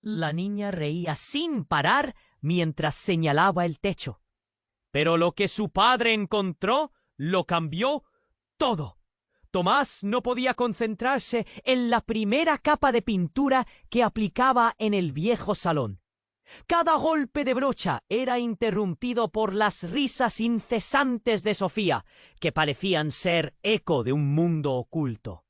La niña reía sin parar mientras señalaba el techo. Pero lo que su padre encontró lo cambió todo. Tomás no podía concentrarse en la primera capa de pintura que aplicaba en el viejo salón. Cada golpe de brocha era interrumpido por las risas incesantes de Sofía, que parecían ser eco de un mundo oculto.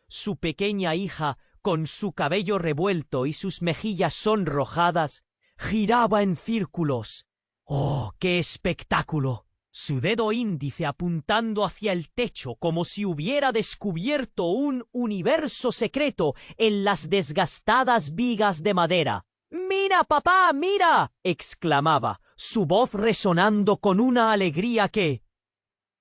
Su pequeña hija, con su cabello revuelto y sus mejillas sonrojadas, giraba en círculos. ¡Oh, qué espectáculo! Su dedo índice apuntando hacia el techo como si hubiera descubierto un universo secreto en las desgastadas vigas de madera. «¡Mira, papá, mira!», exclamaba, su voz resonando con una alegría que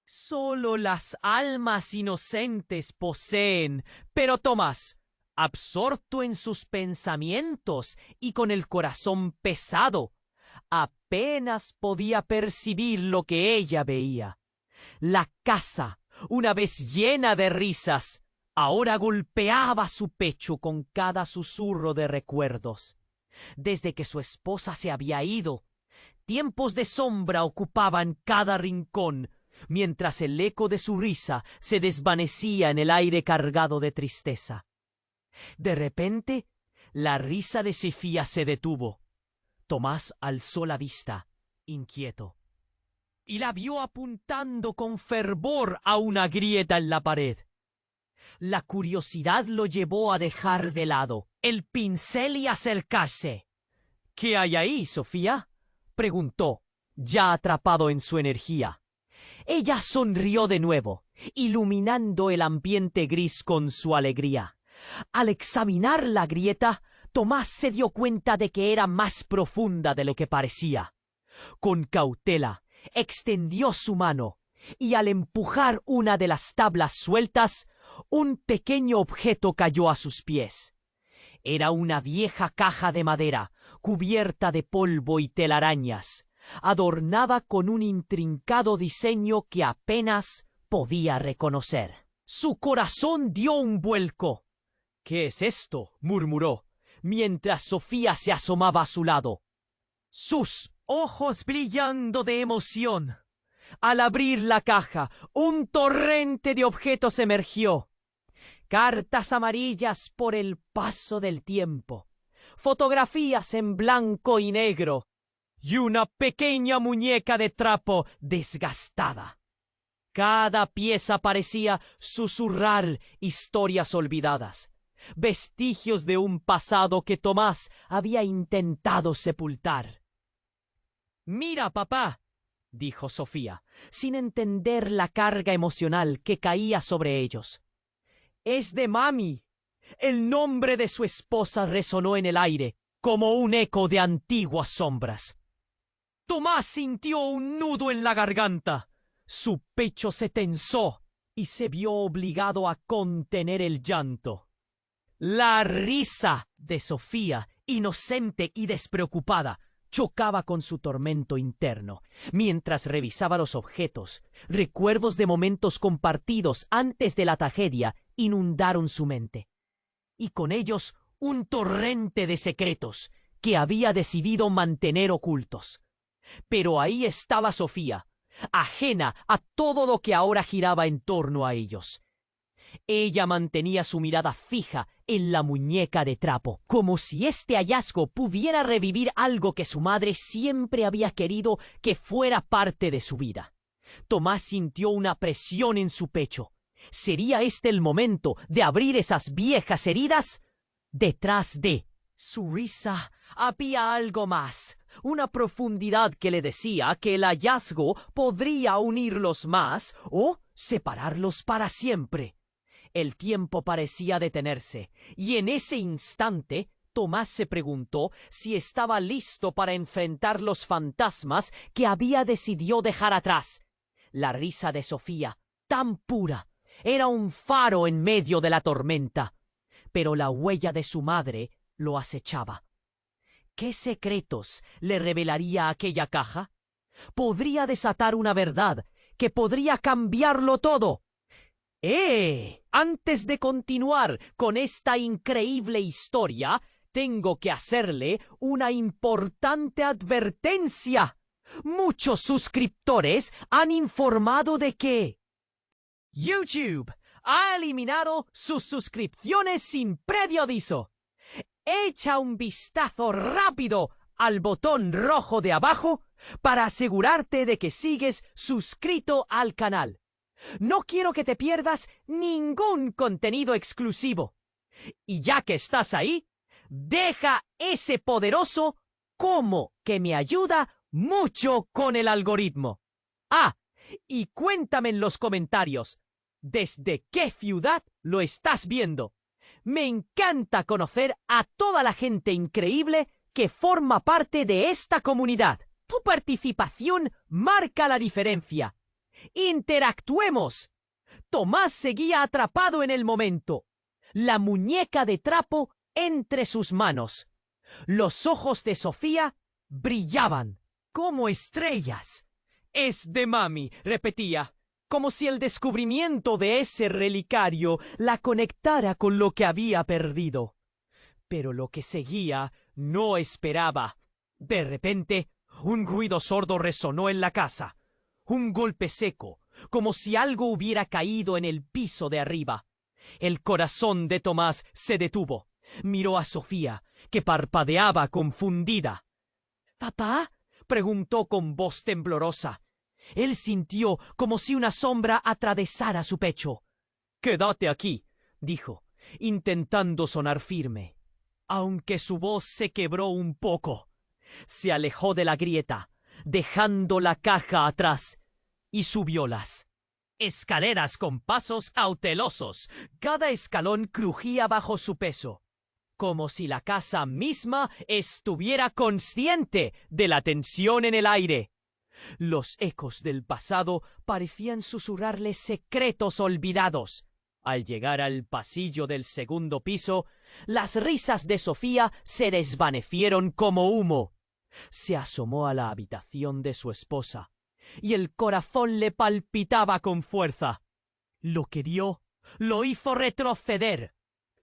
solo las almas inocentes poseen. Pero Tomás, absorto en sus pensamientos y con el corazón pesado, apenas podía percibir lo que ella veía. La casa, una vez llena de risas, ahora golpeaba su pecho con cada susurro de recuerdos. Desde que su esposa se había ido, tiempos de sombra ocupaban cada rincón, mientras el eco de su risa se desvanecía en el aire cargado de tristeza. De repente, la risa de Sofía se detuvo. Tomás alzó la vista, inquieto, y la vio apuntando con fervor a una grieta en la pared. La curiosidad lo llevó a dejar de lado el pincel y acercarse. «¿Qué hay ahí, Sofía?», preguntó, ya atrapado en su energía. Ella sonrió de nuevo, iluminando el ambiente gris con su alegría. Al examinar la grieta, Tomás se dio cuenta de que era más profunda de lo que parecía. Con cautela, extendió su mano y al empujar una de las tablas sueltas, un pequeño objeto cayó a sus pies. Era una vieja caja de madera, cubierta de polvo y telarañas, adornada con un intrincado diseño que apenas podía reconocer. Su corazón dio un vuelco. «¿Qué es esto?», murmuró, mientras Sofía se asomaba a su lado, sus ojos brillando de emoción. Al abrir la caja, un torrente de objetos emergió. Cartas amarillas por el paso del tiempo, fotografías en blanco y negro, y una pequeña muñeca de trapo desgastada. Cada pieza parecía susurrar historias olvidadas, vestigios de un pasado que Tomás había intentado sepultar. «Mira, papá», dijo Sofía, sin entender la carga emocional que caía sobre ellos. «Es de mami». El nombre de su esposa resonó en el aire como un eco de antiguas sombras. Tomás sintió un nudo en la garganta. Su pecho se tensó y se vio obligado a contener el llanto. La risa de Sofía, inocente y despreocupada, chocaba con su tormento interno. Mientras revisaba los objetos, recuerdos de momentos compartidos antes de la tragedia inundaron su mente. Y con ellos un torrente de secretos que había decidido mantener ocultos. Pero ahí estaba Sofía, ajena a todo lo que ahora giraba en torno a ellos. Ella mantenía su mirada fija en la muñeca de trapo, como si este hallazgo pudiera revivir algo que su madre siempre había querido que fuera parte de su vida. Tomás sintió una presión en su pecho. ¿Sería este el momento de abrir esas viejas heridas? Detrás de su risa había algo más, una profundidad que le decía que el hallazgo podría unirlos más o separarlos para siempre. El tiempo parecía detenerse, y en ese instante Tomás se preguntó si estaba listo para enfrentar los fantasmas que había decidido dejar atrás. La risa de Sofía, tan pura, era un faro en medio de la tormenta, pero la huella de su madre lo acechaba. ¿Qué secretos le revelaría aquella caja? Podría desatar una verdad que podría cambiarlo todo. Antes de continuar con esta increíble historia, Tengo que hacerle una importante advertencia. Muchos suscriptores han informado de que YouTube ha eliminado sus suscripciones sin previo aviso. Echa un vistazo rápido al botón rojo de abajo para asegurarte de que sigues suscrito al canal. No quiero que te pierdas ningún contenido exclusivo. Y ya que estás ahí, deja ese poderoso como que me ayuda mucho con el algoritmo. Ah, y cuéntame en los comentarios, ¿desde qué ciudad lo estás viendo? Me encanta conocer a toda la gente increíble que forma parte de esta comunidad. Tu participación marca la diferencia. ¡Interactuemos! Tomás seguía atrapado en el momento, la muñeca de trapo entre sus manos. Los ojos de Sofía brillaban como estrellas. «Es de mami», repetía, como si el descubrimiento de ese relicario la conectara con lo que había perdido. Pero lo que seguía no esperaba. De repente, un ruido sordo resonó en la casa. Un golpe seco, como si algo hubiera caído en el piso de arriba. El corazón de Tomás se detuvo. Miró a Sofía, que parpadeaba confundida. «¿Papá?», preguntó con voz temblorosa. Él sintió como si una sombra atravesara su pecho. «Quédate aquí», dijo, intentando sonar firme. Aunque su voz se quebró un poco, se alejó de la grieta, dejando la caja atrás, y subió las escaleras con pasos cautelosos. Cada escalón crujía bajo su peso, como si la casa misma estuviera consciente de la tensión en el aire. Los ecos del pasado parecían susurrarle secretos olvidados. Al llegar al pasillo del segundo piso, las risas de Sofía se desvanecieron como humo. Se asomó a la habitación de su esposa, y el corazón le palpitaba con fuerza. Lo que vio lo hizo retroceder.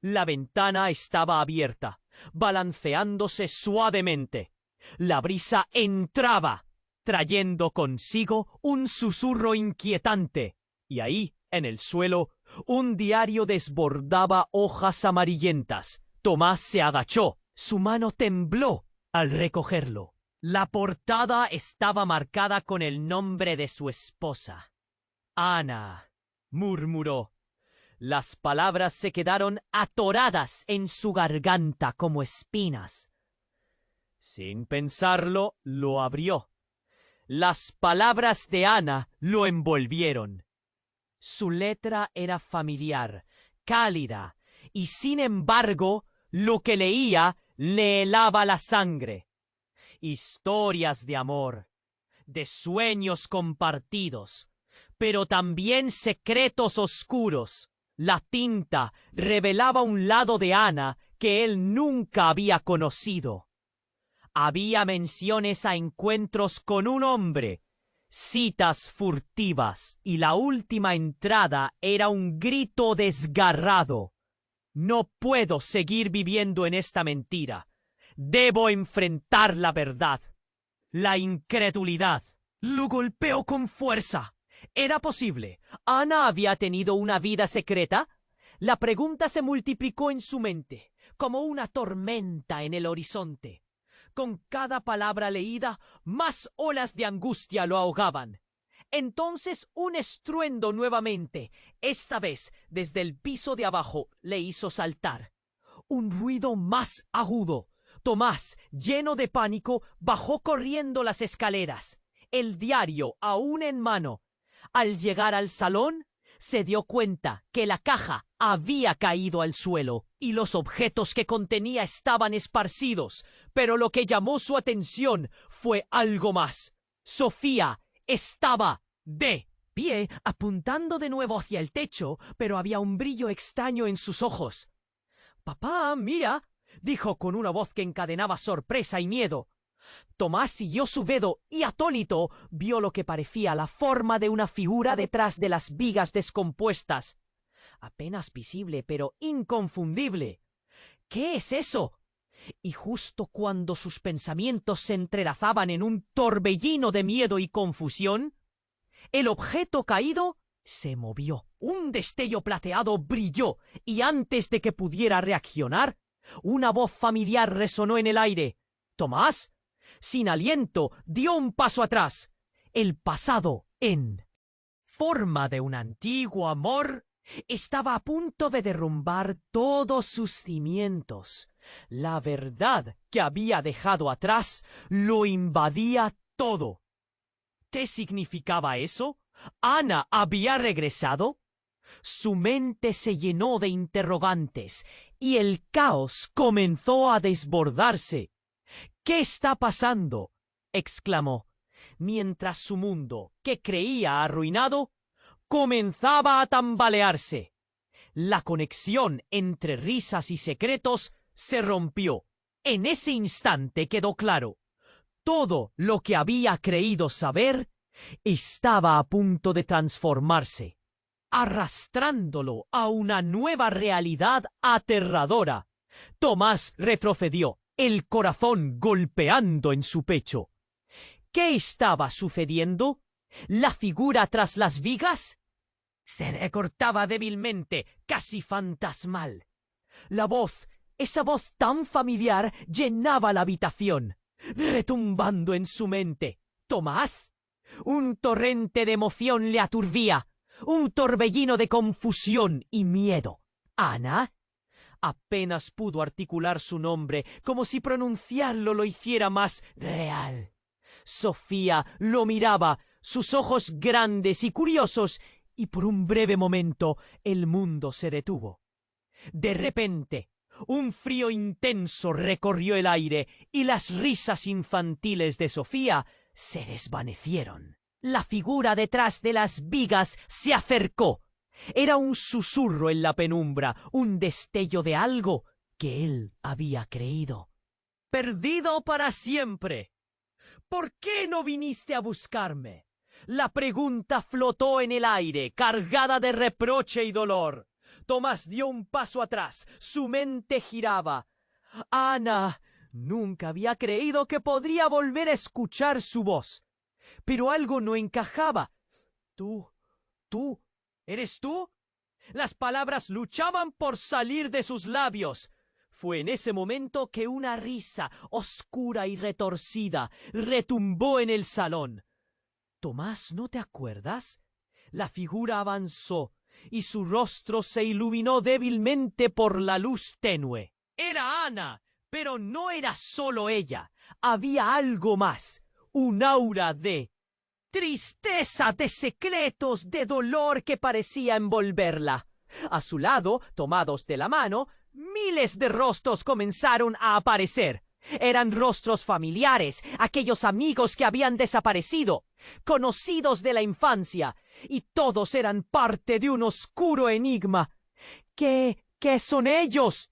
La ventana estaba abierta, balanceándose suavemente. La brisa entraba, trayendo consigo un susurro inquietante, y ahí, en el suelo, un diario desbordaba hojas amarillentas. Tomás se agachó. Su mano tembló al recogerlo. La portada estaba marcada con el nombre de su esposa. «Ana», murmuró. Las palabras se quedaron atoradas en su garganta como espinas. Sin pensarlo, lo abrió. Las palabras de Ana lo envolvieron. Su letra era familiar, cálida, y sin embargo, lo que leía le helaba la sangre. Historias de amor, de sueños compartidos, pero también secretos oscuros. La tinta revelaba un lado de Ana que él nunca había conocido. Había menciones a encuentros con un hombre, citas furtivas, y la última entrada era un grito desgarrado. «No puedo seguir viviendo en esta mentira. Debo enfrentar la verdad». La incredulidad lo golpeó con fuerza. ¿Era posible? ¿Ana había tenido una vida secreta? La pregunta se multiplicó en su mente, como una tormenta en el horizonte. Con cada palabra leída, más olas de angustia lo ahogaban. Entonces un estruendo nuevamente, esta vez desde el piso de abajo, le hizo saltar. Un ruido más agudo. Tomás, lleno de pánico, bajó corriendo las escaleras, el diario aún en mano. Al llegar al salón, se dio cuenta que la caja había caído al suelo y los objetos que contenía estaban esparcidos, pero lo que llamó su atención fue algo más. Sofía estaba de pie, apuntando de nuevo hacia el techo, pero había un brillo extraño en sus ojos. «Papá, mira», dijo con una voz que encadenaba sorpresa y miedo. Tomás siguió su dedo y, atónito, vio lo que parecía la forma de una figura detrás de las vigas descompuestas. Apenas visible, pero inconfundible. «¿Qué es eso?». Y justo cuando sus pensamientos se entrelazaban en un torbellino de miedo y confusión, el objeto caído se movió. Un destello plateado brilló y antes de que pudiera reaccionar, una voz familiar resonó en el aire. Tomás, sin aliento, dio un paso atrás. El pasado, en forma de un antiguo amor, estaba a punto de derrumbar todos sus cimientos. La verdad que había dejado atrás lo invadía todo. ¿Qué significaba eso? ¿Ana había regresado? Su mente se llenó de interrogantes y el caos comenzó a desbordarse. ¿Qué está pasando?, exclamó, mientras su mundo, que creía arruinado, comenzaba a tambalearse. La conexión entre risas y secretos se rompió. En ese instante quedó claro. Todo lo que había creído saber estaba a punto de transformarse, arrastrándolo a una nueva realidad aterradora. Tomás retrocedió, el corazón golpeando en su pecho. ¿Qué estaba sucediendo? ¿La figura tras las vigas? Se recortaba débilmente, casi fantasmal. La voz, esa voz tan familiar, llenaba la habitación, retumbando en su mente. ¿Tomás? Un torrente de emoción le aturdía, un torbellino de confusión y miedo. ¿Ana? Apenas pudo articular su nombre, como si pronunciarlo lo hiciera más real. Sofía lo miraba, sus ojos grandes y curiosos, y por un breve momento el mundo se detuvo. De repente, un frío intenso recorrió el aire y las risas infantiles de Sofía se desvanecieron. La figura detrás de las vigas se acercó. Era un susurro en la penumbra, un destello de algo que él había creído. «Perdido para siempre. ¿Por qué no viniste a buscarme?». La pregunta flotó en el aire, cargada de reproche y dolor. Tomás dio un paso atrás, su mente giraba. Ana, nunca había creído que podría volver a escuchar su voz. Pero algo no encajaba. Tú, ¿eres tú? Las palabras luchaban por salir de sus labios. Fue en ese momento que una risa oscura y retorcida retumbó en el salón. Tomás, ¿no te acuerdas? La figura avanzó y su rostro se iluminó débilmente por la luz tenue. Era Ana, pero no era solo ella. Había algo más, un aura de tristeza, de secretos, de dolor que parecía envolverla. A su lado, tomados de la mano, miles de rostros comenzaron a aparecer. Eran rostros familiares, aquellos amigos que habían desaparecido, conocidos de la infancia, y todos eran parte de un oscuro enigma. ¿Qué son ellos?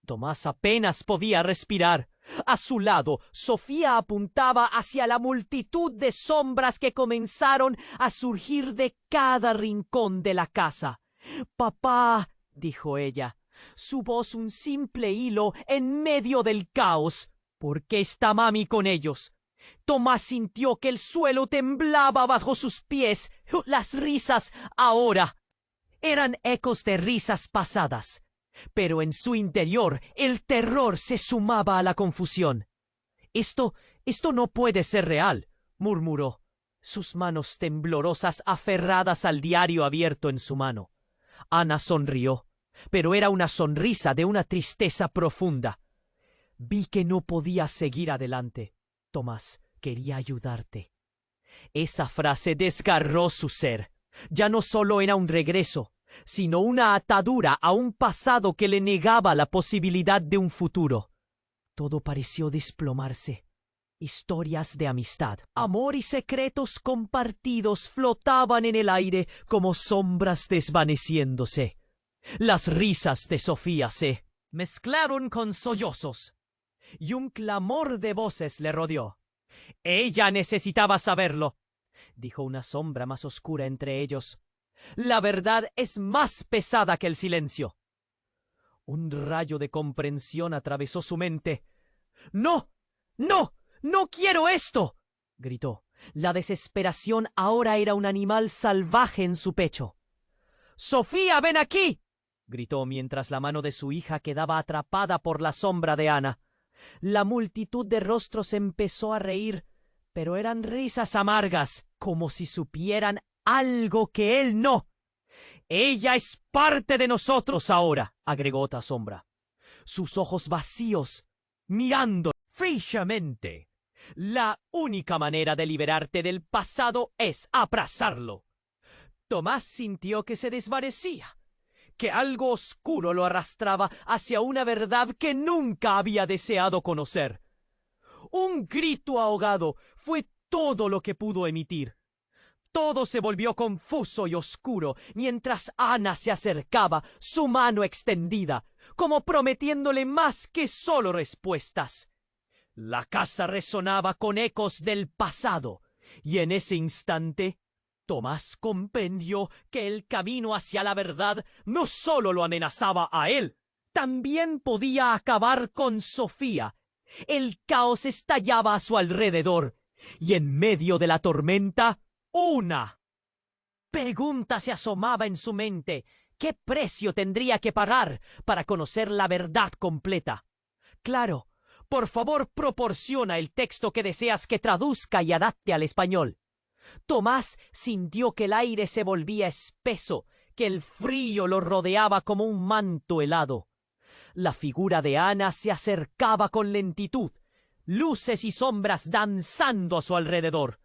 Tomás apenas podía respirar. A su lado, Sofía apuntaba hacia la multitud de sombras que comenzaron a surgir de cada rincón de la casa. «Papá», dijo ella, su voz un simple hilo en medio del caos. «¿Por qué está mami con ellos?». Tomás sintió que el suelo temblaba bajo sus pies. Las risas ahora eran ecos de risas pasadas, pero en su interior el terror se sumaba a la confusión. Esto no puede ser real», murmuró, sus manos temblorosas aferradas al diario abierto en su mano. Ana sonrió, pero era una sonrisa de una tristeza profunda. «Vi que no podías seguir adelante, Tomás. Quería ayudarte». Esa frase desgarró su ser. Ya no solo era un regreso, sino una atadura a un pasado que le negaba la posibilidad de un futuro. Todo pareció desplomarse. Historias de amistad, amor y secretos compartidos flotaban en el aire como sombras desvaneciéndose. Las risas de Sofía se mezclaron con sollozos, y un clamor de voces le rodeó. «Ella necesitaba saberlo», dijo una sombra más oscura entre ellos. «La verdad es más pesada que el silencio». Un rayo de comprensión atravesó su mente. ¡No! ¡No! ¡No quiero esto!, gritó. La desesperación ahora era un animal salvaje en su pecho. ¡Sofía, ven aquí!, gritó mientras la mano de su hija quedaba atrapada por la sombra de Ana. La multitud de rostros empezó a reír, pero eran risas amargas, como si supieran algo que él no. «Ella es parte de nosotros ahora», agregó otra sombra, sus ojos vacíos, mirando fríamente. «La única manera de liberarte del pasado es abrazarlo». Tomás sintió que se desvanecía, que algo oscuro lo arrastraba hacia una verdad que nunca había deseado conocer. Un grito ahogado fue todo lo que pudo emitir. Todo se volvió confuso y oscuro mientras Ana se acercaba, su mano extendida, como prometiéndole más que solo respuestas. La casa resonaba con ecos del pasado, y en ese instante Tomás comprendió que el camino hacia la verdad no solo lo amenazaba a él, también podía acabar con Sofía. El caos estallaba a su alrededor, y en medio de la tormenta, una pregunta se asomaba en su mente. ¿Qué precio tendría que pagar para conocer la verdad completa? Claro, por favor, proporciona el texto que deseas que traduzca y adapte al español. Tomás sintió que el aire se volvía espeso, que el frío lo rodeaba como un manto helado. La figura de Ana se acercaba con lentitud, luces y sombras danzando a su alrededor.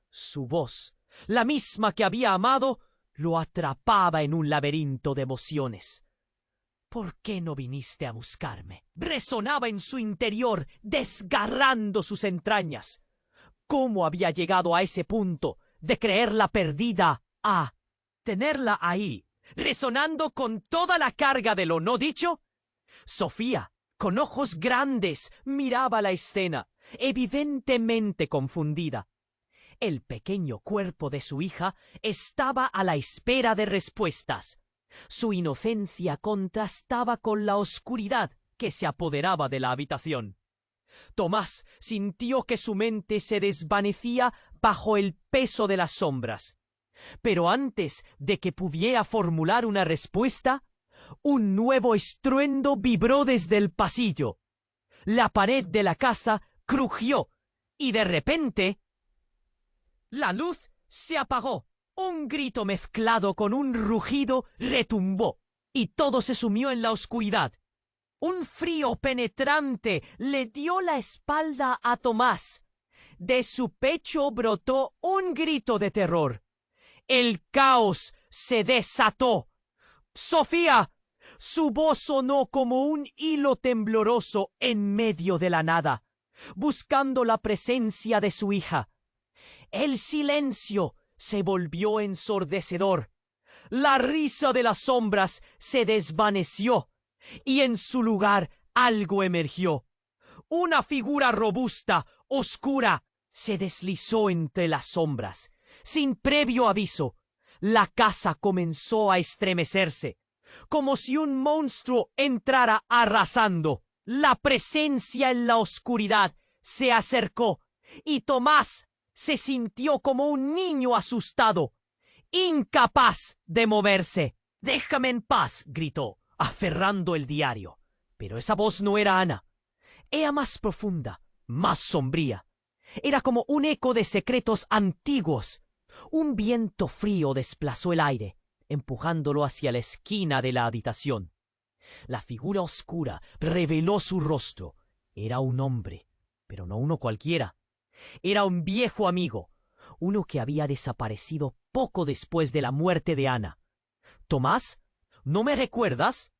Su voz, la misma que había amado, lo atrapaba en un laberinto de emociones. «¿Por qué no viniste a buscarme?», resonaba en su interior, desgarrando sus entrañas. ¿Cómo había llegado a ese punto de creerla perdida a tenerla ahí, resonando con toda la carga de lo no dicho? Sofía, con ojos grandes, miraba la escena, evidentemente confundida. El pequeño cuerpo de su hija estaba a la espera de respuestas. Su inocencia contrastaba con la oscuridad que se apoderaba de la habitación. Tomás sintió que su mente se desvanecía bajo el peso de las sombras. Pero antes de que pudiera formular una respuesta, un nuevo estruendo vibró desde el pasillo. La pared de la casa crujió y de repente la luz se apagó. Un grito mezclado con un rugido retumbó y todo se sumió en la oscuridad. Un frío penetrante le dio la espalda a Tomás. De su pecho brotó un grito de terror. El caos se desató. ¡Sofía! Su voz sonó como un hilo tembloroso en medio de la nada, buscando la presencia de su hija. El silencio se volvió ensordecedor. La risa de las sombras se desvaneció y en su lugar algo emergió. Una figura robusta, oscura, se deslizó entre las sombras. Sin previo aviso, la casa comenzó a estremecerse, como si un monstruo entrara arrasando. La presencia en la oscuridad se acercó y Tomás se sintió como un niño asustado, incapaz de moverse. «Déjame en paz», gritó, aferrando el diario. Pero esa voz no era Ana. Era más profunda, más sombría. Era como un eco de secretos antiguos. Un viento frío desplazó el aire, empujándolo hacia la esquina de la habitación. La figura oscura reveló su rostro. Era un hombre, pero no uno cualquiera. Era un viejo amigo, uno que había desaparecido poco después de la muerte de Ana. «Tomás, ¿no me recuerdas?».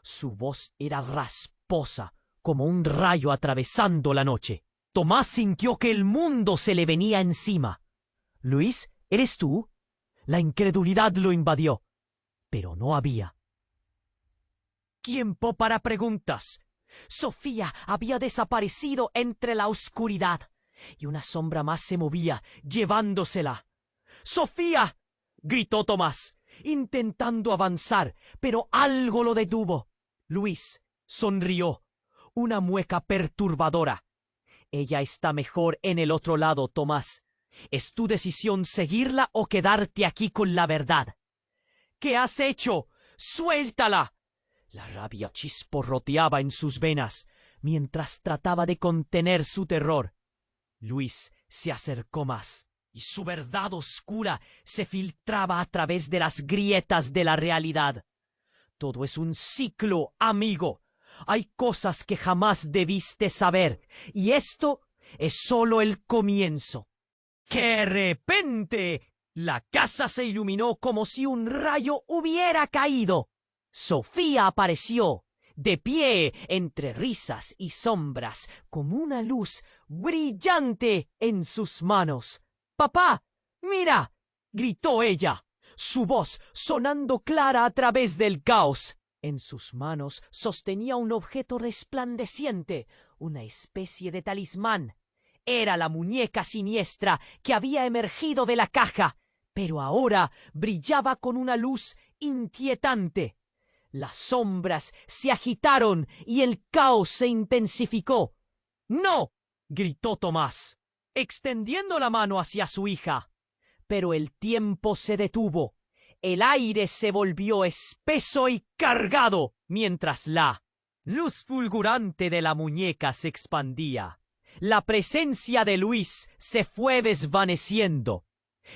Su voz era rasposa, como un rayo atravesando la noche. Tomás sintió que el mundo se le venía encima. «Luis, ¿eres tú?». La incredulidad lo invadió, pero no había tiempo para preguntas. Sofía había desaparecido entre la oscuridad y una sombra más se movía, llevándosela. «¡Sofía!», gritó Tomás, intentando avanzar, pero algo lo detuvo. Luis sonrió. una mueca perturbadora. Ella está mejor en el otro lado, Tomás. Es tu decisión seguirla o quedarte aquí con la verdad. ¿Qué has hecho? ¡Suéltala! La rabia chisporroteaba en sus venas mientras trataba de contener su terror. Luis se acercó más y su verdad oscura se filtraba a través de las grietas de la realidad. Todo es un ciclo, amigo. Hay cosas que jamás debiste saber, y esto es solo el comienzo. ¡De repente! La casa se iluminó como si un rayo hubiera caído. Sofía apareció, de pie entre risas y sombras, como una luz brillante en sus manos. ¡Papá! ¡Mira! Gritó ella, su voz sonando clara a través del caos. En sus manos sostenía un objeto resplandeciente, una especie de talismán. Era la muñeca siniestra que había emergido de la caja, pero ahora brillaba con una luz inquietante. Las sombras se agitaron y el caos se intensificó. ¡No! Gritó Tomás, extendiendo la mano hacia su hija. Pero el tiempo se detuvo. El aire se volvió espeso y cargado, mientras la luz fulgurante de la muñeca se expandía. La presencia de Luis se fue desvaneciendo,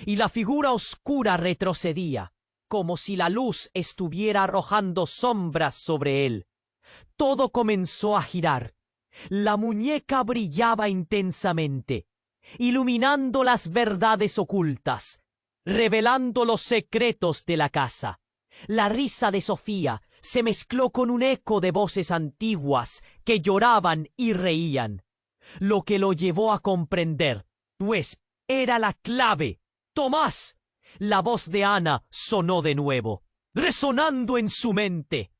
y la figura oscura retrocedía, como si la luz estuviera arrojando sombras sobre él. Todo comenzó a girar. La muñeca brillaba intensamente, iluminando las verdades ocultas, revelando los secretos de la casa. La risa de Sofía se mezcló con un eco de voces antiguas que lloraban y reían. Lo que lo llevó a comprender, pues, era la clave. ¡Tomás! La voz de Ana sonó de nuevo, resonando en su mente.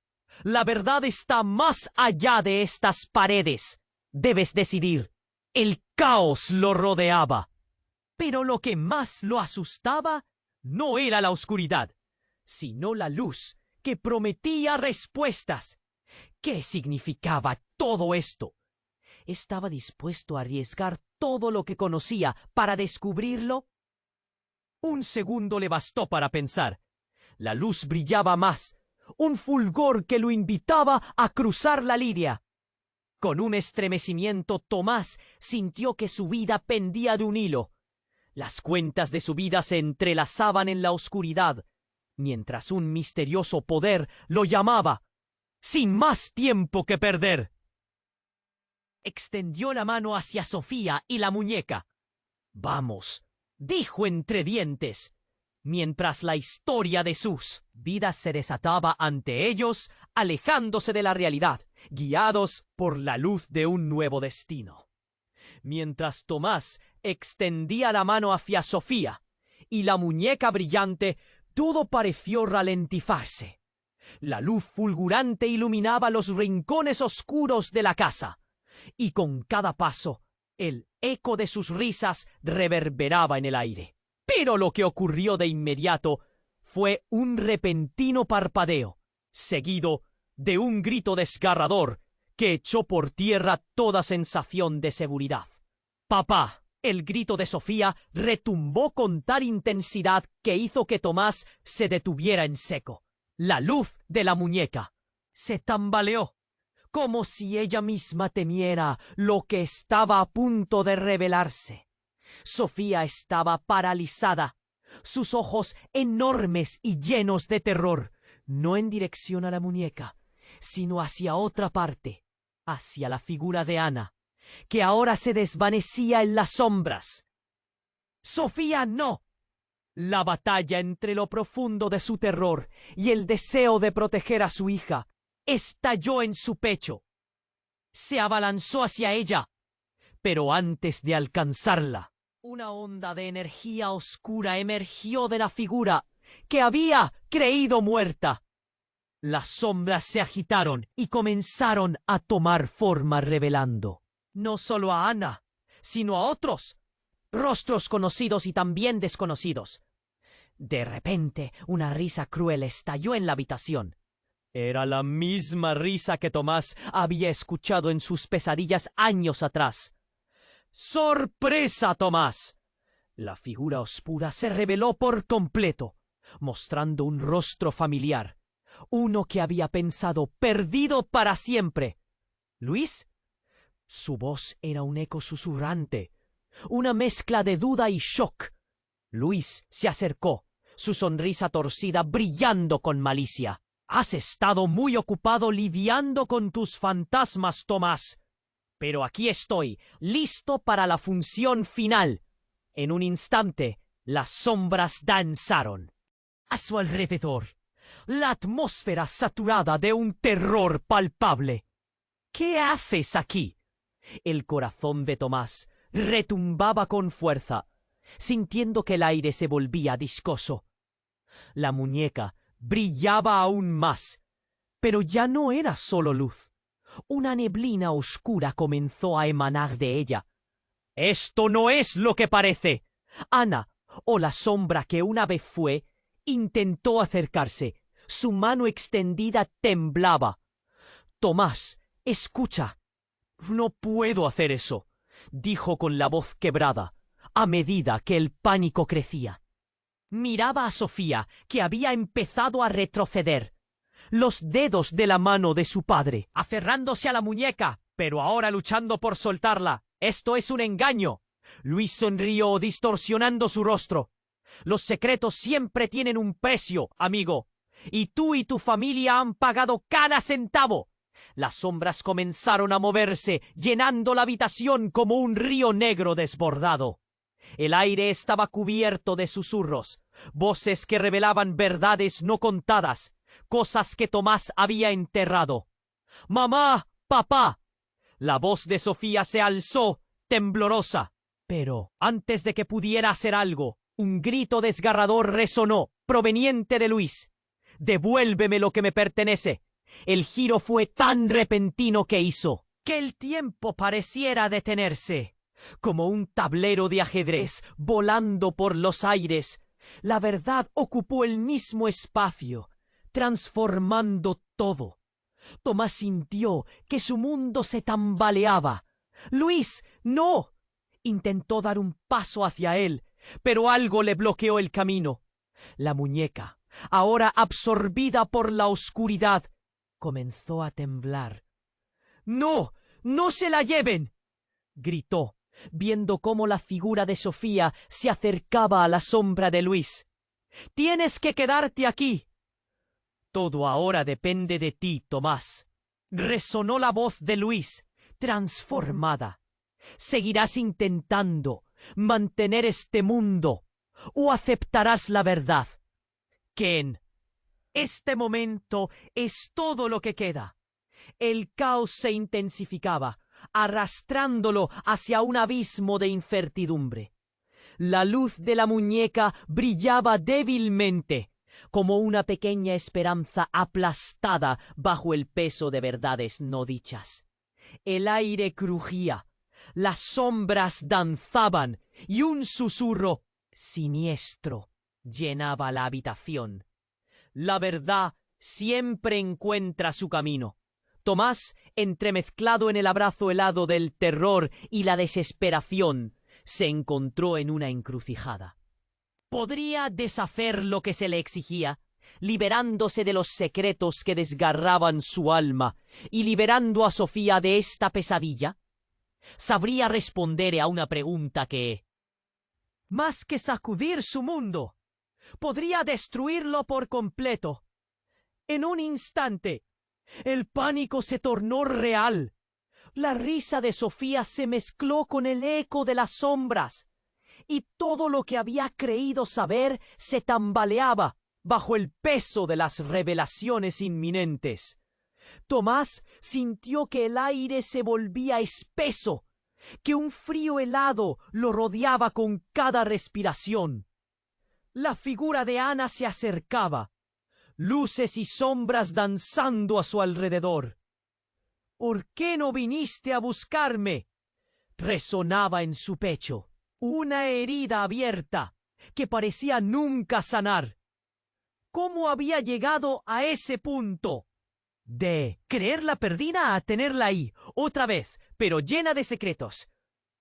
La verdad está más allá de estas paredes. Debes decidir. El caos lo rodeaba. Pero lo que más lo asustaba no era la oscuridad, sino la luz que prometía respuestas. ¿Qué significaba todo esto? ¿Estaba dispuesto a arriesgar todo lo que conocía para descubrirlo? Un segundo le bastó para pensar. La luz brillaba más, un fulgor que lo invitaba a cruzar la línea. Con un estremecimiento, Tomás sintió que su vida pendía de un hilo. Las cuentas de su vida se entrelazaban en la oscuridad, mientras un misterioso poder lo llamaba, sin más tiempo que perder. Extendió la mano hacia Sofía y la muñeca. «Vamos», dijo entre dientes, mientras la historia de sus vidas se desataba ante ellos, alejándose de la realidad, guiados por la luz de un nuevo destino. Mientras Tomás extendía la mano hacia Sofía y la muñeca brillante, todo pareció ralentizarse. La luz fulgurante iluminaba los rincones oscuros de la casa, y con cada paso, el eco de sus risas reverberaba en el aire. Pero lo que ocurrió de inmediato fue un repentino parpadeo, seguido de un grito desgarrador que echó por tierra toda sensación de seguridad. «¡Papá!». El grito de Sofía retumbó con tal intensidad que hizo que Tomás se detuviera en seco. La luz de la muñeca se tambaleó, como si ella misma temiera lo que estaba a punto de revelarse. Sofía estaba paralizada, sus ojos enormes y llenos de terror, no en dirección a la muñeca, sino hacia otra parte, hacia la figura de Ana, que ahora se desvanecía en las sombras. ¡Sofía, no! La batalla entre lo profundo de su terror y el deseo de proteger a su hija estalló en su pecho. Se abalanzó hacia ella, pero antes de alcanzarla, una onda de energía oscura emergió de la figura que había creído muerta. Las sombras se agitaron y comenzaron a tomar forma, revelando no solo a Ana, sino a otros rostros conocidos y también desconocidos. De repente, una risa cruel estalló en la habitación. Era la misma risa que Tomás había escuchado en sus pesadillas años atrás. ¡Sorpresa, Tomás! La figura oscura se reveló por completo, mostrando un rostro familiar, uno que había pensado perdido para siempre. ¿Luis? Su voz era un eco susurrante, una mezcla de duda y shock. Luis se acercó, su sonrisa torcida brillando con malicia. Has estado muy ocupado lidiando con tus fantasmas, Tomás. Pero aquí estoy, listo para la función final. En un instante, las sombras danzaron. A su alrededor, la atmósfera saturada de un terror palpable. ¿Qué haces aquí? El corazón de Tomás retumbaba con fuerza, sintiendo que el aire se volvía viscoso. La muñeca brillaba aún más, pero ya no era solo luz. Una neblina oscura comenzó a emanar de ella. «¡Esto no es lo que parece!» Ana, o la sombra que una vez fue, intentó acercarse. Su mano extendida temblaba. «Tomás, escucha». «No puedo hacer eso», dijo con la voz quebrada, a medida que el pánico crecía. Miraba a Sofía, que había empezado a retroceder. Los dedos de la mano de su padre, aferrándose a la muñeca, pero ahora luchando por soltarla. «Esto es un engaño». Luis sonrió, distorsionando su rostro. «Los secretos siempre tienen un precio, amigo, y tú y tu familia han pagado cada centavo». Las sombras comenzaron a moverse, llenando la habitación como un río negro desbordado. El aire estaba cubierto de susurros, voces que revelaban verdades no contadas, cosas que Tomás había enterrado. «¡Mamá! ¡Papá!». La voz de Sofía se alzó, temblorosa. Pero antes de que pudiera hacer algo, un grito desgarrador resonó, proveniente de Luis. «¡Devuélveme lo que me pertenece!». El giro fue tan repentino que hizo que el tiempo pareciera detenerse. Como un tablero de ajedrez volando por los aires, la verdad ocupó el mismo espacio, transformando todo. Tomás sintió que su mundo se tambaleaba. «¡Luis, no!». Intentó dar un paso hacia él, pero algo le bloqueó el camino. La muñeca, ahora absorbida por la oscuridad, comenzó a temblar. «¡No! ¡No se la lleven!», gritó, viendo cómo la figura de Sofía se acercaba a la sombra de Luis. «¡Tienes que quedarte aquí!». «Todo ahora depende de ti, Tomás», resonó la voz de Luis, transformada. «¿Seguirás intentando mantener este mundo o aceptarás la verdad? Que en este momento es todo lo que queda». El caos se intensificaba, arrastrándolo hacia un abismo de incertidumbre. La luz de la muñeca brillaba débilmente, como una pequeña esperanza aplastada bajo el peso de verdades no dichas. El aire crujía, las sombras danzaban y un susurro siniestro llenaba la habitación. La verdad siempre encuentra su camino. Tomás, entremezclado en el abrazo helado del terror y la desesperación, se encontró en una encrucijada. Podría deshacer lo que se le exigía, liberándose de los secretos que desgarraban su alma y liberando a Sofía de esta pesadilla. Sabría responder a una pregunta que, más que sacudir su mundo, podría destruirlo por completo. En un instante, el pánico se tornó real. La risa de Sofía se mezcló con el eco de las sombras, y todo lo que había creído saber se tambaleaba bajo el peso de las revelaciones inminentes. Tomás sintió que el aire se volvía espeso, que un frío helado lo rodeaba con cada respiración. La figura de Ana se acercaba, luces y sombras danzando a su alrededor. «¿Por qué no viniste a buscarme?», resonaba en su pecho, una herida abierta que parecía nunca sanar. ¿Cómo había llegado a ese punto? De creerla perdida a tenerla ahí, otra vez, pero llena de secretos.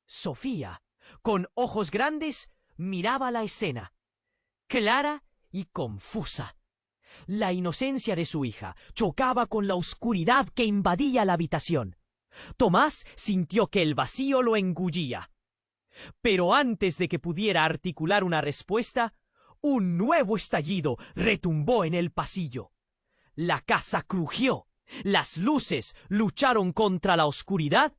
Sofía, con ojos grandes, miraba la escena, clara y confusa. La inocencia de su hija chocaba con la oscuridad que invadía la habitación. Tomás sintió que el vacío lo engullía. Pero antes de que pudiera articular una respuesta, un nuevo estallido retumbó en el pasillo. La casa crujió, las luces lucharon contra la oscuridad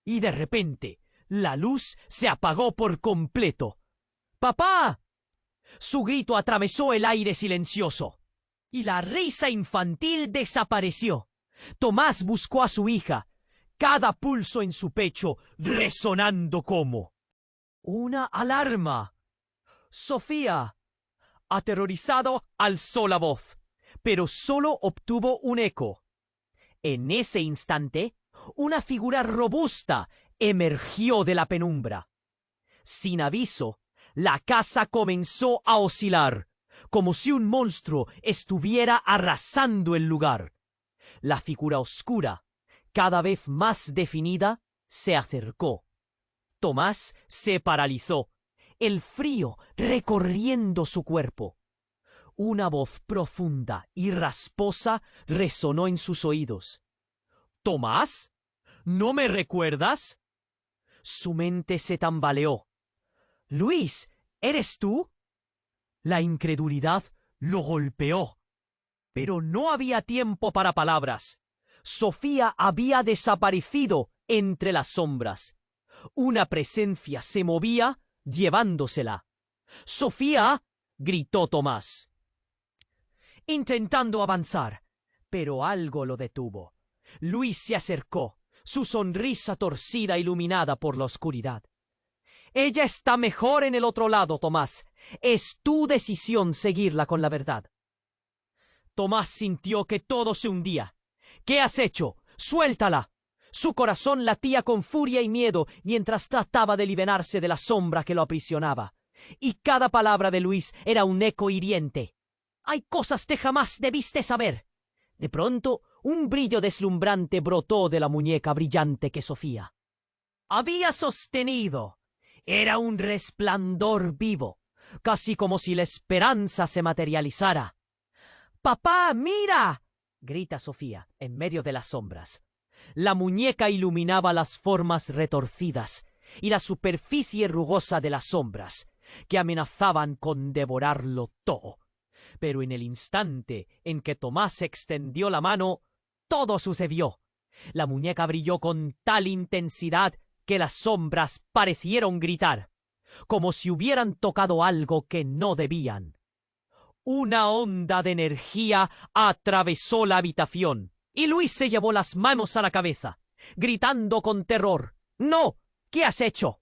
y de repente la luz se apagó por completo. ¡Papá! Su grito atravesó el aire silencioso y la risa infantil desapareció. Tomás buscó a su hija, cada pulso en su pecho resonando como una alarma. Sofía, aterrorizado, alzó la voz, pero solo obtuvo un eco. En ese instante, una figura robusta emergió de la penumbra. Sin aviso, la casa comenzó a oscilar, como si un monstruo estuviera arrasando el lugar. La figura oscura, cada vez más definida, se acercó. Tomás se paralizó, el frío recorriendo su cuerpo. Una voz profunda y rasposa resonó en sus oídos. —¿Tomás? ¿No me recuerdas? Su mente se tambaleó. —Luis, ¿eres tú? La incredulidad lo golpeó. Pero no había tiempo para palabras. Sofía había desaparecido entre las sombras. Una presencia se movía llevándosela. —¡Sofía! —gritó Tomás, intentando avanzar, pero algo lo detuvo. Luis se acercó, su sonrisa torcida iluminada por la oscuridad. —Ella está mejor en el otro lado, Tomás. Es tu decisión seguirla con la verdad. Tomás sintió que todo se hundía. —¿Qué has hecho? ¡Suéltala! Su corazón latía con furia y miedo mientras trataba de liberarse de la sombra que lo aprisionaba. Y cada palabra de Luis era un eco hiriente. «Hay cosas que jamás debiste saber». De pronto, un brillo deslumbrante brotó de la muñeca brillante que Sofía había sostenido. Era un resplandor vivo, casi como si la esperanza se materializara. «¡Papá, mira!», grita Sofía en medio de las sombras. La muñeca iluminaba las formas retorcidas y la superficie rugosa de las sombras, que amenazaban con devorarlo todo. Pero en el instante en que Tomás extendió la mano, todo sucedió. La muñeca brilló con tal intensidad que las sombras parecieron gritar, como si hubieran tocado algo que no debían. Una onda de energía atravesó la habitación y Luis se llevó las manos a la cabeza, gritando con terror: «¡No! ¿Qué has hecho?».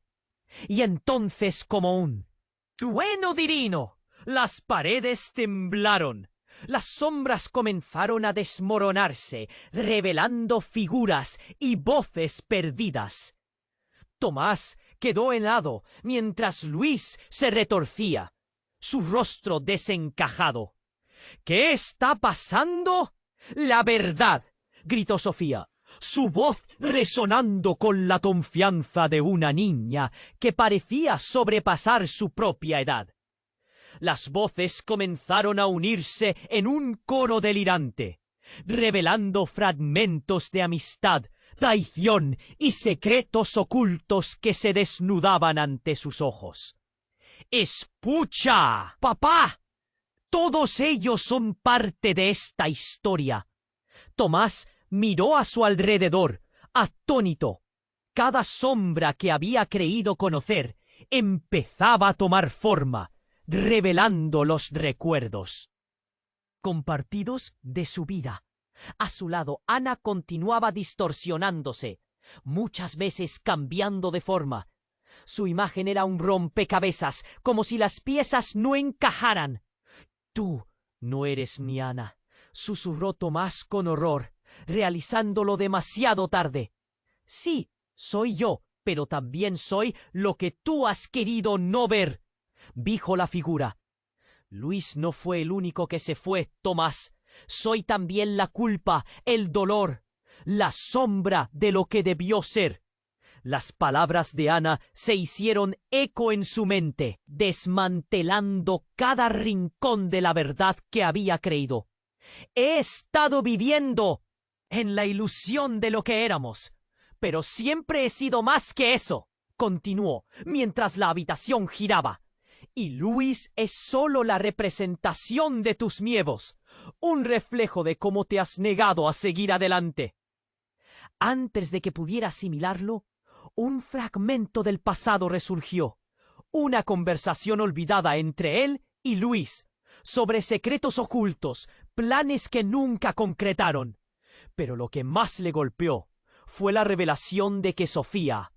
Y entonces, como un trueno divino, las paredes temblaron. Las sombras comenzaron a desmoronarse, revelando figuras y voces perdidas. Tomás quedó helado mientras Luis se retorcía, su rostro desencajado. «¿Qué está pasando?». «La verdad», gritó Sofía, su voz resonando con la confianza de una niña que parecía sobrepasar su propia edad. Las voces comenzaron a unirse en un coro delirante, revelando fragmentos de amistad, traición y secretos ocultos que se desnudaban ante sus ojos. «¡Escucha, papá! Todos ellos son parte de esta historia». Tomás miró a su alrededor, atónito. Cada sombra que había creído conocer empezaba a tomar forma, revelando los recuerdos compartidos de su vida. A su lado, Ana continuaba distorsionándose, muchas veces cambiando de forma. Su imagen era un rompecabezas, como si las piezas no encajaran. «Tú no eres mi Ana», susurró Tomás con horror, realizándolo demasiado tarde. «Sí, soy yo, pero también soy lo que tú has querido no ver», dijo la figura. «Luis no fue el único que se fue, Tomás. Soy también la culpa, el dolor, la sombra de lo que debió ser. Las palabras de Ana se hicieron eco en su mente, desmantelando cada rincón de la verdad que había creído. He estado viviendo en la ilusión de lo que éramos, pero siempre he sido más que eso, continuó, mientras la habitación giraba. Y Luis es solo la representación de tus miedos, un reflejo de cómo te has negado a seguir adelante. Antes de que pudiera asimilarlo, un fragmento del pasado resurgió, una conversación olvidada entre él y Luis, sobre secretos ocultos, planes que nunca concretaron. Pero lo que más le golpeó fue la revelación de que Sofía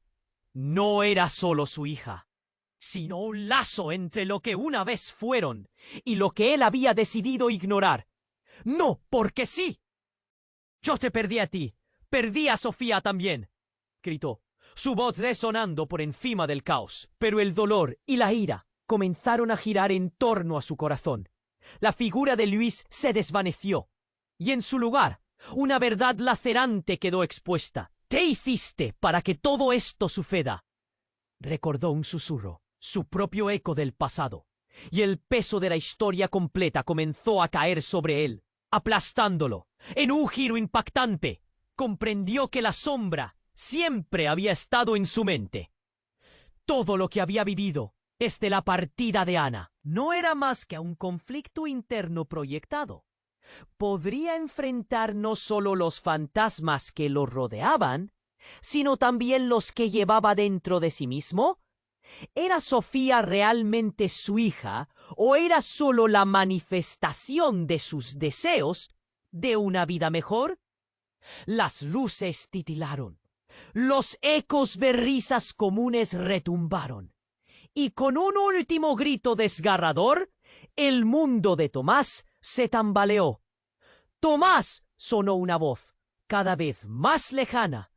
no era solo su hija, sino un lazo entre lo que una vez fueron y lo que él había decidido ignorar. No, porque sí. Yo te perdí a ti, perdí a Sofía también, gritó, su voz resonando por encima del caos. Pero el dolor y la ira comenzaron a girar en torno a su corazón. La figura de Luis se desvaneció, y en su lugar, una verdad lacerante quedó expuesta. ¿Qué hiciste para que todo esto suceda? Recordó un susurro, su propio eco del pasado, y el peso de la historia completa comenzó a caer sobre él, aplastándolo. En un giro impactante, comprendió que la sombra siempre había estado en su mente. Todo lo que había vivido desde la partida de Ana no era más que un conflicto interno proyectado. Podría enfrentar no solo los fantasmas que lo rodeaban, sino también los que llevaba dentro de sí mismo. ¿Era Sofía realmente su hija o era solo la manifestación de sus deseos de una vida mejor? Las luces titilaron, los ecos de risas comunes retumbaron, y con un último grito desgarrador, el mundo de Tomás se tambaleó. ¡Tomás! Sonó una voz, cada vez más lejana,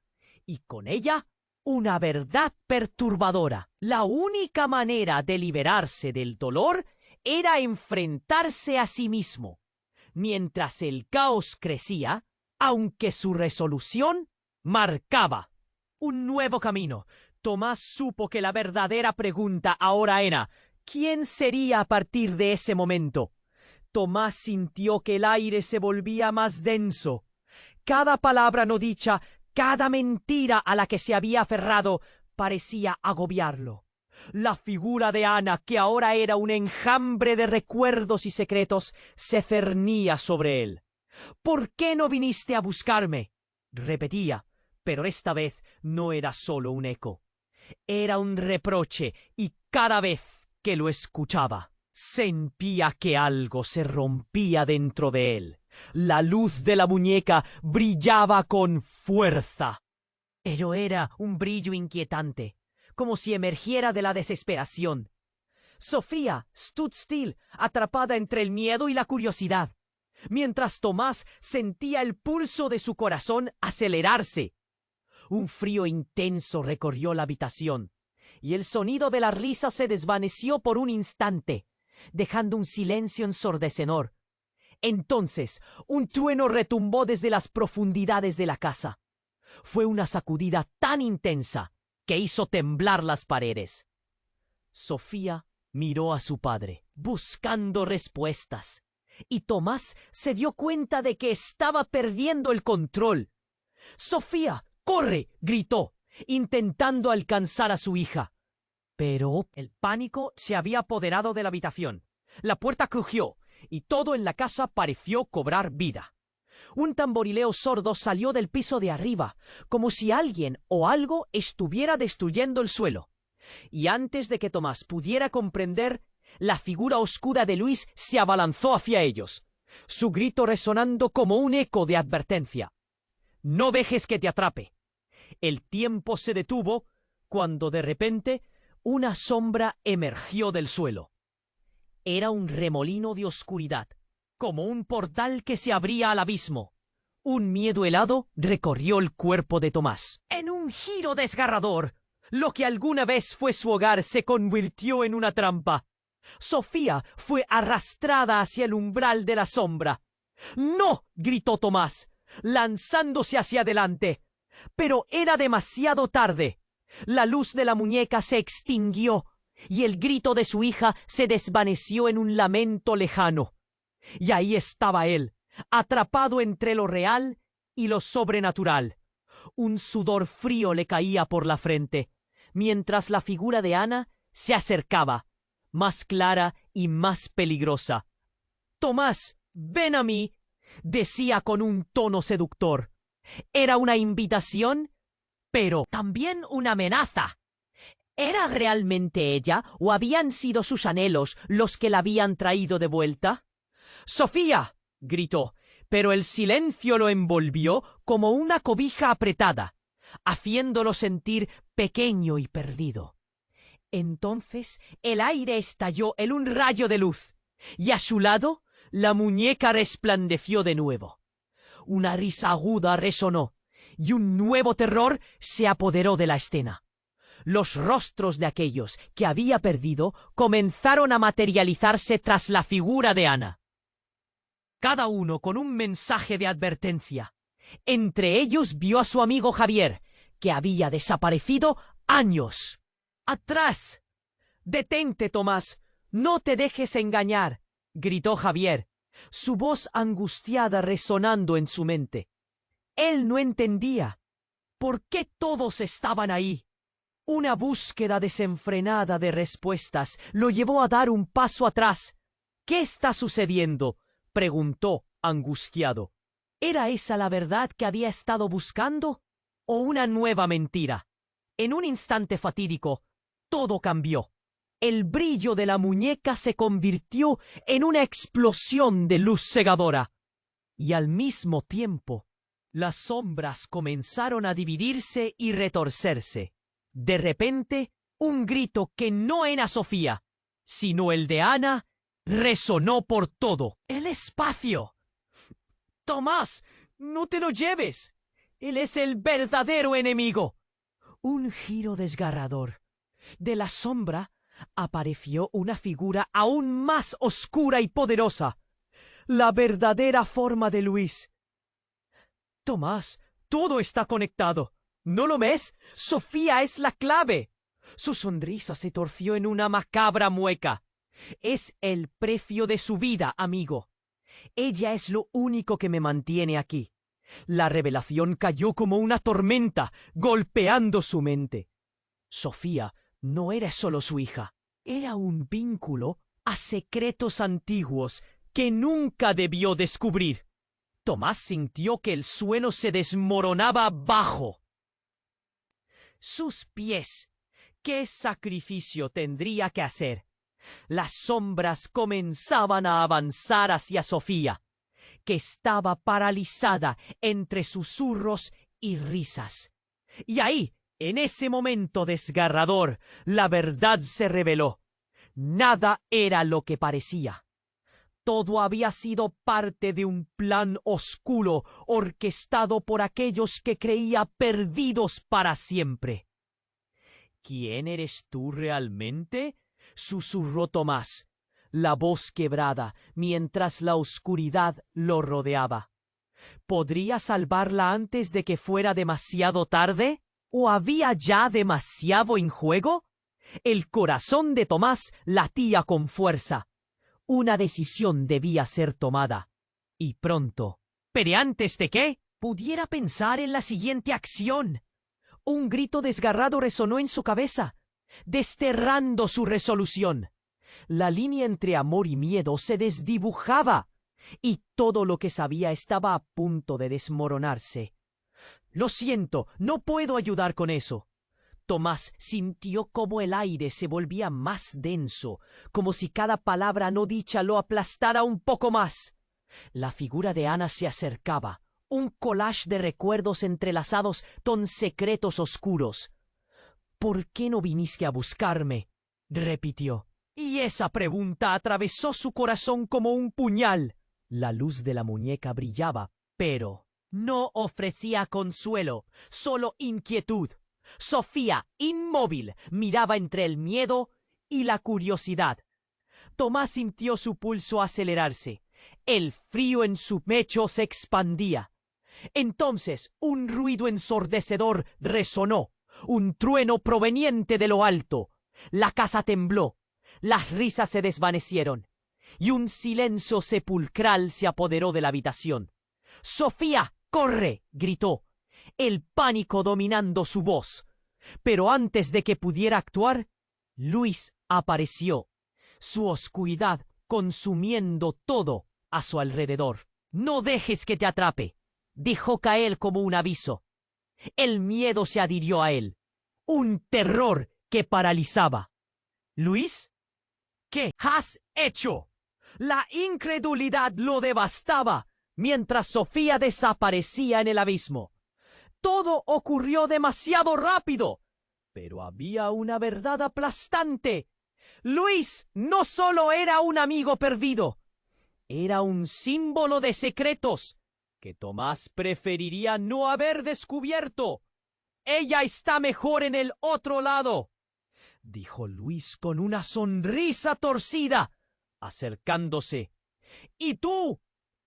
y con ella una verdad perturbadora. La única manera de liberarse del dolor era enfrentarse a sí mismo. Mientras el caos crecía, aunque su resolución marcaba un nuevo camino, Tomás supo que la verdadera pregunta ahora era ¿quién sería a partir de ese momento? Tomás sintió que el aire se volvía más denso. Cada palabra no dicha, cada mentira a la que se había aferrado parecía agobiarlo. La figura de Ana, que ahora era un enjambre de recuerdos y secretos, se cernía sobre él. ¿Por qué no viniste a buscarme? Repetía, pero esta vez no era solo un eco. Era un reproche, y cada vez que lo escuchaba, sentía que algo se rompía dentro de él. La luz de la muñeca brillaba con fuerza. Pero era un brillo inquietante, como si emergiera de la desesperación. Sofía stood still, atrapada entre el miedo y la curiosidad, mientras Tomás sentía el pulso de su corazón acelerarse. Un frío intenso recorrió la habitación, y el sonido de la risa se desvaneció por un instante, dejando un silencio ensordecedor. Entonces, un trueno retumbó desde las profundidades de la casa. Fue una sacudida tan intensa que hizo temblar las paredes. Sofía miró a su padre, buscando respuestas, y Tomás se dio cuenta de que estaba perdiendo el control. «¡Sofía, corre!», gritó, intentando alcanzar a su hija. Pero el pánico se había apoderado de la habitación. La puerta crujió, y todo en la casa pareció cobrar vida. Un tamborileo sordo salió del piso de arriba, como si alguien o algo estuviera destruyendo el suelo. Y antes de que Tomás pudiera comprender, la figura oscura de Luis se abalanzó hacia ellos, su grito resonando como un eco de advertencia. «No dejes que te atrape». El tiempo se detuvo cuando de repente una sombra emergió del suelo. Era un remolino de oscuridad, como un portal que se abría al abismo. Un miedo helado recorrió el cuerpo de Tomás. En un giro desgarrador, lo que alguna vez fue su hogar se convirtió en una trampa. Sofía fue arrastrada hacia el umbral de la sombra. ¡No! —gritó Tomás, lanzándose hacia adelante. Pero era demasiado tarde. La luz de la muñeca se extinguió y el grito de su hija se desvaneció en un lamento lejano. Y ahí estaba él, atrapado entre lo real y lo sobrenatural. Un sudor frío le caía por la frente, mientras la figura de Ana se acercaba, más clara y más peligrosa. «Tomás, ven a mí», decía con un tono seductor. Era una invitación, pero también una amenaza. ¿Era realmente ella o habían sido sus anhelos los que la habían traído de vuelta? «¡Sofía!», gritó, pero el silencio lo envolvió como una cobija apretada, haciéndolo sentir pequeño y perdido. Entonces el aire estalló en un rayo de luz, y a su lado la muñeca resplandeció de nuevo. Una risa aguda resonó, y un nuevo terror se apoderó de la escena. Los rostros de aquellos que había perdido comenzaron a materializarse tras la figura de Ana, cada uno con un mensaje de advertencia. Entre ellos vio a su amigo Javier, que había desaparecido años. «¡Atrás! ¡Detente, Tomás! ¡No te dejes engañar!», gritó Javier, su voz angustiada resonando en su mente. Él no entendía por qué todos estaban ahí. Una búsqueda desenfrenada de respuestas lo llevó a dar un paso atrás. «¿Qué está sucediendo?», preguntó, angustiado. ¿Era esa la verdad que había estado buscando? ¿O una nueva mentira? En un instante fatídico, todo cambió. El brillo de la muñeca se convirtió en una explosión de luz cegadora. Y al mismo tiempo, las sombras comenzaron a dividirse y retorcerse. De repente, un grito que no era Sofía, sino el de Ana, resonó por todo el espacio. «¡Tomás, no te lo lleves! Él es el verdadero enemigo». Un giro desgarrador. De la sombra apareció una figura aún más oscura y poderosa. La verdadera forma de Luis. «Tomás, todo está conectado. ¿No lo ves? Sofía es la clave». Su sonrisa se torció en una macabra mueca. «Es el precio de su vida, amigo. Ella es lo único que me mantiene aquí». La revelación cayó como una tormenta, golpeando su mente. Sofía no era solo su hija, era un vínculo a secretos antiguos que nunca debió descubrir. Tomás sintió que el suelo se desmoronaba abajo. Sus pies. ¿Qué sacrificio tendría que hacer? Las sombras comenzaban a avanzar hacia Sofía, que estaba paralizada entre susurros y risas. Y ahí, en ese momento desgarrador, la verdad se reveló. Nada era lo que parecía. Todo había sido parte de un plan oscuro orquestado por aquellos que creía perdidos para siempre. «¿Quién eres tú realmente?», susurró Tomás, la voz quebrada mientras la oscuridad lo rodeaba. ¿Podría salvarla antes de que fuera demasiado tarde? ¿O había ya demasiado en juego? El corazón de Tomás latía con fuerza. Una decisión debía ser tomada. Y pronto. ¿Pero antes de qué? Pudiera pensar en la siguiente acción. Un grito desgarrado resonó en su cabeza, desterrando su resolución. La línea entre amor y miedo se desdibujaba, y todo lo que sabía estaba a punto de desmoronarse. «Lo siento, no puedo ayudar con eso». Tomás sintió como el aire se volvía más denso, como si cada palabra no dicha lo aplastara un poco más. La figura de Ana se acercaba, un collage de recuerdos entrelazados con secretos oscuros. «¿Por qué no viniste a buscarme?», repitió. Y esa pregunta atravesó su corazón como un puñal. La luz de la muñeca brillaba, pero no ofrecía consuelo, solo inquietud. Sofía, inmóvil, miraba entre el miedo y la curiosidad. Tomás sintió su pulso acelerarse. El frío en su pecho se expandía. Entonces un ruido ensordecedor resonó, un trueno proveniente de lo alto. La casa tembló, las risas se desvanecieron, y un silencio sepulcral se apoderó de la habitación. «¡Sofía, corre!», gritó, el pánico dominando su voz. Pero antes de que pudiera actuar, Luis apareció, su oscuridad consumiendo todo a su alrededor. «No dejes que te atrape», dijo caer como un aviso. El miedo se adhirió a él, un terror que paralizaba. «¿Luis? ¿Qué has hecho?». La incredulidad lo devastaba mientras Sofía desaparecía en el abismo. Todo ocurrió demasiado rápido, pero había una verdad aplastante. Luis no solo era un amigo perdido, era un símbolo de secretos que Tomás preferiría no haber descubierto. «Ella está mejor en el otro lado», dijo Luis con una sonrisa torcida, acercándose. «Y tú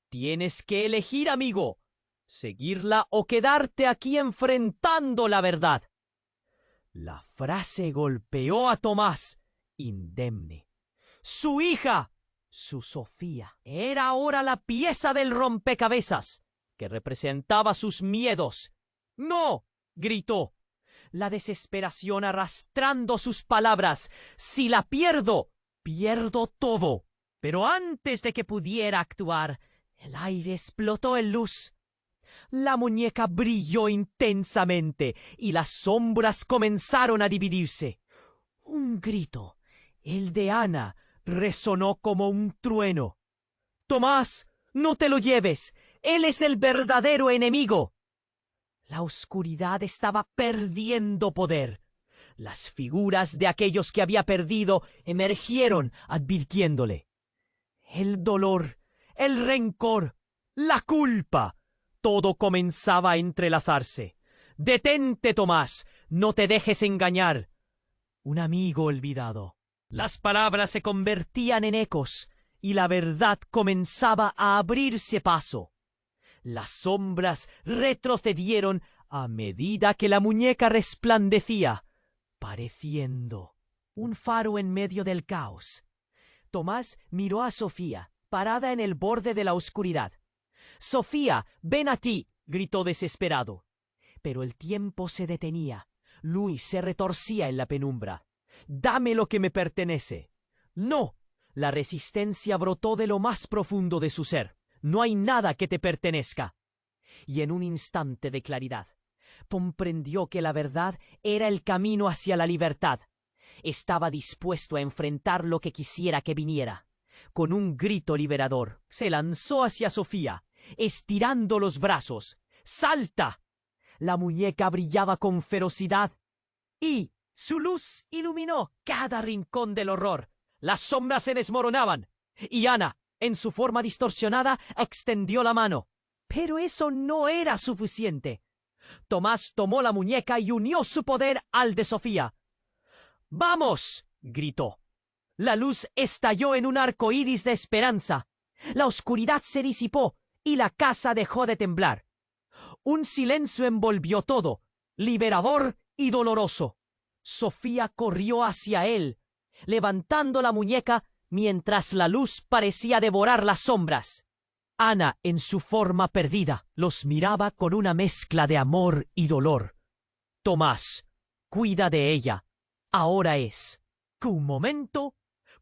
tienes que elegir, amigo, seguirla o quedarte aquí enfrentando la verdad». La frase golpeó a Tomás, indemne. Su hija, su Sofía, era ahora la pieza del rompecabezas que representaba sus miedos. «¡No!», gritó, la desesperación arrastrando sus palabras. «Si la pierdo, pierdo todo». Pero antes de que pudiera actuar, el aire explotó en luz. La muñeca brilló intensamente y las sombras comenzaron a dividirse. Un grito, el de Ana, resonó como un trueno. «Tomás, no te lo lleves. Él es el verdadero enemigo». La oscuridad estaba perdiendo poder. Las figuras de aquellos que había perdido emergieron advirtiéndole. El dolor, el rencor, la culpa, todo comenzaba a entrelazarse. «Detente, Tomás, no te dejes engañar. Un amigo olvidado». Las palabras se convertían en ecos y la verdad comenzaba a abrirse paso. Las sombras retrocedieron a medida que la muñeca resplandecía, pareciendo un faro en medio del caos. Tomás miró a Sofía, parada en el borde de la oscuridad. «Sofía, ven a ti», gritó desesperado. Pero el tiempo se detenía. Luis se retorcía en la penumbra. «Dame lo que me pertenece». «No». La resistencia brotó de lo más profundo de su ser. «No hay nada que te pertenezca». Y en un instante de claridad, comprendió que la verdad era el camino hacia la libertad. Estaba dispuesto a enfrentar lo que quisiera que viniera. Con un grito liberador, se lanzó hacia Sofía, estirando los brazos. «¡Salta!». La muñeca brillaba con ferocidad y su luz iluminó cada rincón del horror. Las sombras se desmoronaban y Ana, en su forma distorsionada, extendió la mano. Pero eso no era suficiente. Tomás tomó la muñeca y unió su poder al de Sofía. «¡Vamos!», gritó. La luz estalló en un arco iris de esperanza. La oscuridad se disipó y la casa dejó de temblar. Un silencio envolvió todo, liberador y doloroso. Sofía corrió hacia él, levantando la muñeca mientras la luz parecía devorar las sombras. Ana, en su forma perdida, los miraba con una mezcla de amor y dolor. «Tomás, cuida de ella. Ahora es». Un momento,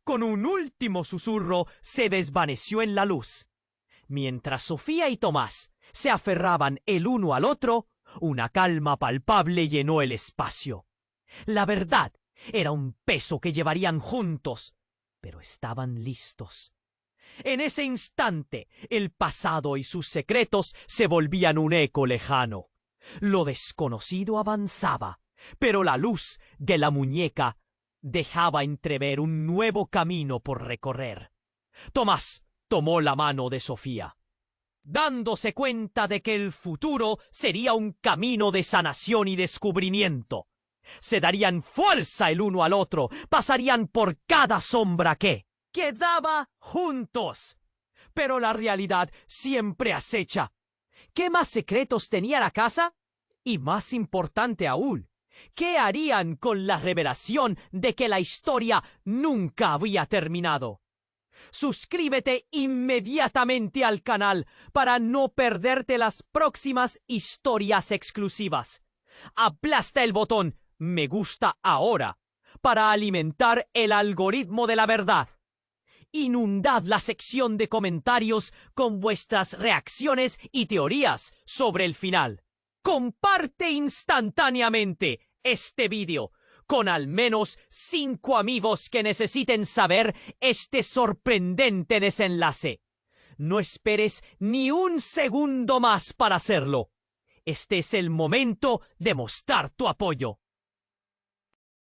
con un último susurro, se desvaneció en la luz. Mientras Sofía y Tomás se aferraban el uno al otro, una calma palpable llenó el espacio. La verdad era un peso que llevarían juntos, pero estaban listos. En ese instante, el pasado y sus secretos se volvían un eco lejano. Lo desconocido avanzaba, pero la luz de la muñeca dejaba entrever un nuevo camino por recorrer. Tomás tomó la mano de Sofía, dándose cuenta de que el futuro sería un camino de sanación y descubrimiento. Se darían fuerza el uno al otro, pasarían por cada sombra que, quedaba juntos. Pero la realidad siempre acecha. ¿Qué más secretos tenía la casa? Y más importante aún, ¿qué harían con la revelación de que la historia nunca había terminado? Suscríbete inmediatamente al canal para no perderte las próximas historias exclusivas. Aplasta el botón me gusta ahora para alimentar el algoritmo de la verdad. Inundad la sección de comentarios con vuestras reacciones y teorías sobre el final. Comparte instantáneamente este vídeo con al menos 5 amigos que necesiten saber este sorprendente desenlace. No esperes ni un segundo más para hacerlo. Este es el momento de mostrar tu apoyo.